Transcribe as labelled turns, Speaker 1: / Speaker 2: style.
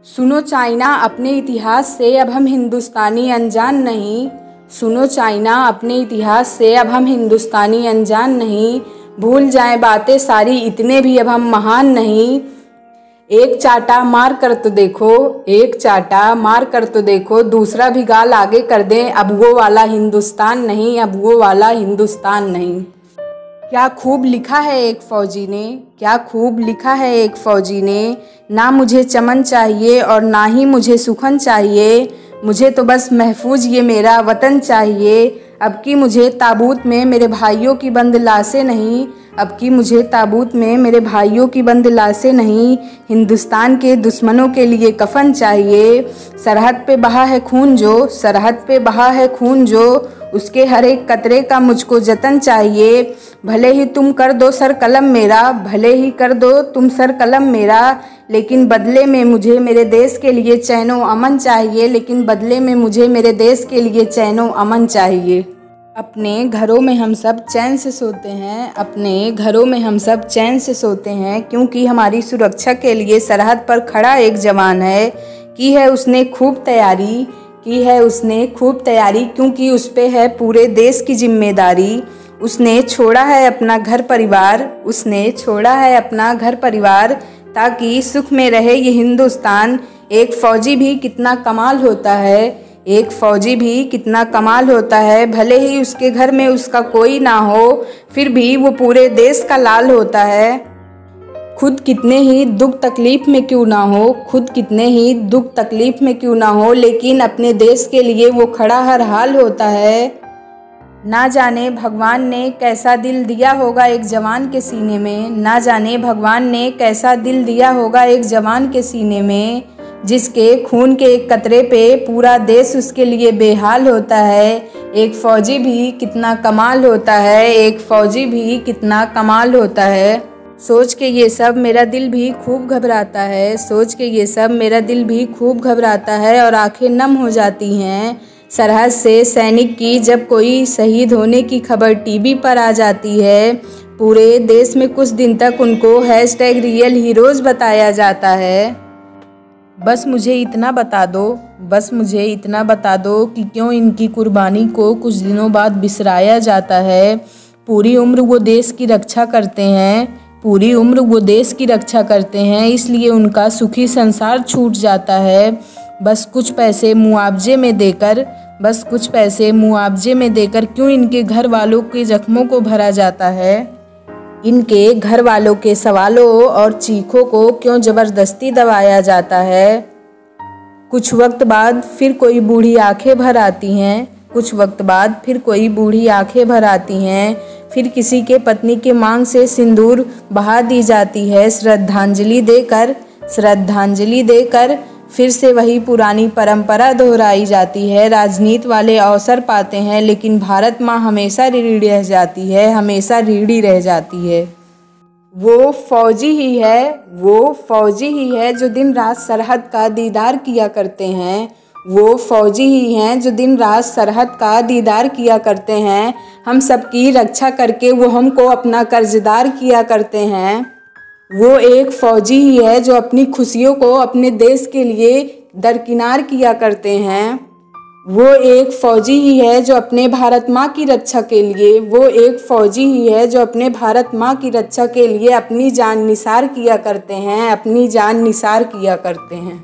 Speaker 1: सुनो चाइना, अपने इतिहास से अब हम हिंदुस्तानी अनजान नहीं। सुनो चाइना, अपने इतिहास से अब हम हिंदुस्तानी अनजान नहीं। भूल जाएं बातें सारी, इतने भी अब हम महान नहीं। एक चाटा मार कर तो देखो, एक चाटा मार कर तो देखो, दूसरा भी गाल आगे कर दें, अब वो वाला हिंदुस्तान नहीं, अब वो वाला हिंदुस्तान नहीं। क्या खूब लिखा है एक फ़ौजी ने, क्या खूब लिखा है एक फ़ौजी ने, ना मुझे चमन चाहिए और ना ही मुझे सुखन चाहिए, मुझे तो बस महफूज ये मेरा वतन चाहिए। अब की मुझे ताबूत में मेरे भाइयों की बंद लाशें नहीं, अब की मुझे ताबूत में मेरे भाइयों की बंद लाशें नहीं, हिंदुस्तान के दुश्मनों के लिए कफन चाहिए। सरहद पे बहा है खून जो, सरहद पे बहा है खून जो, उसके हर एक कतरे का मुझको जतन चाहिए। भले ही तुम कर दो सर कलम मेरा, भले ही कर दो तुम सर कलम मेरा, लेकिन बदले में मुझे मेरे देश के लिए चैनो अमन चाहिए, लेकिन बदले में मुझे मेरे देश के लिए चैनो अमन चाहिए। अपने घरों में हम सब चैन से सोते हैं, अपने घरों में हम सब चैन से सोते हैं, क्योंकि हमारी सुरक्षा के लिए सरहद पर खड़ा एक जवान है। की है उसने खूब तैयारी, की है उसने खूब तैयारी, क्योंकि उस पे है पूरे देश की जिम्मेदारी। उसने छोड़ा है अपना घर परिवार, उसने छोड़ा है अपना घर परिवार, ताकि सुख में रहे ये हिंदुस्तान। एक फ़ौजी भी कितना कमाल होता है, एक फ़ौजी भी कितना कमाल होता है, भले ही उसके घर में उसका कोई ना हो, फिर भी वो पूरे देश का लाल होता है। खुद कितने ही दुख तकलीफ़ में क्यों ना हो, खुद कितने ही दुख तकलीफ़ में क्यों ना हो, लेकिन अपने देश के लिए वो खड़ा हर हाल होता है। ना जाने भगवान ने कैसा दिल दिया होगा एक जवान के सीने में, ना जाने भगवान ने कैसा दिल दिया होगा एक जवान के सीने में, जिसके खून के एक कतरे पे पूरा देश उसके लिए बेहाल होता है। एक फ़ौजी भी कितना कमाल होता है, एक फ़ौजी भी कितना कमाल होता है। सोच के ये सब मेरा दिल भी खूब घबराता है, सोच के ये सब मेरा दिल भी खूब घबराता है, और आंखें नम हो जाती हैं सरहद से सैनिक की जब कोई शहीद होने की खबर टीवी पर आ जाती है। पूरे देश में कुछ दिन तक उनको #रियल हीरोज़ बताया जाता है। बस मुझे इतना बता दो, बस मुझे इतना बता दो कि क्यों इनकी कुर्बानी को कुछ दिनों बाद बिसराया जाता है। पूरी उम्र वो देश की रक्षा करते हैं, पूरी उम्र वो देश की रक्षा करते हैं, इसलिए उनका सुखी संसार छूट जाता है। बस कुछ पैसे मुआवजे में देकर, बस कुछ पैसे मुआवजे में देकर क्यों इनके घर वालों के जख्मों को भरा जाता है। इनके घर वालों के सवालों और चीखों को क्यों ज़बरदस्ती दबाया जाता है। कुछ वक्त बाद फिर कोई बूढ़ी आंखें भर आती हैं, कुछ वक्त बाद फिर कोई बूढ़ी आंखें भर आती हैं, फिर किसी के पत्नी के मांग से सिंदूर बहा दी जाती है श्रद्धांजलि देकर, श्रद्धांजलि देकर फिर से वही पुरानी परंपरा दोहराई जाती है। राजनीति वाले अवसर पाते हैं, लेकिन भारत माँ हमेशा रीढ़ी रह जाती है, हमेशा रीढ़ी रह जाती है। वो फ़ौजी ही है, वो फ़ौजी ही है जो दिन रात सरहद का दीदार किया करते हैं, वो फ़ौजी ही हैं जो दिन रात सरहद का दीदार किया करते हैं। हम सबकी रक्षा करके वो हमको अपना कर्जदार किया करते हैं। वो एक फ़ौजी ही है जो अपनी खुशियों को अपने देश के लिए दरकिनार किया करते हैं। वो एक फ़ौजी ही है जो अपने भारत माँ की रक्षा के लिए, वो एक फ़ौजी ही है जो अपने भारत माँ की रक्षा के लिए अपनी जान निसार किया करते हैं, अपनी जान निसार किया करते हैं।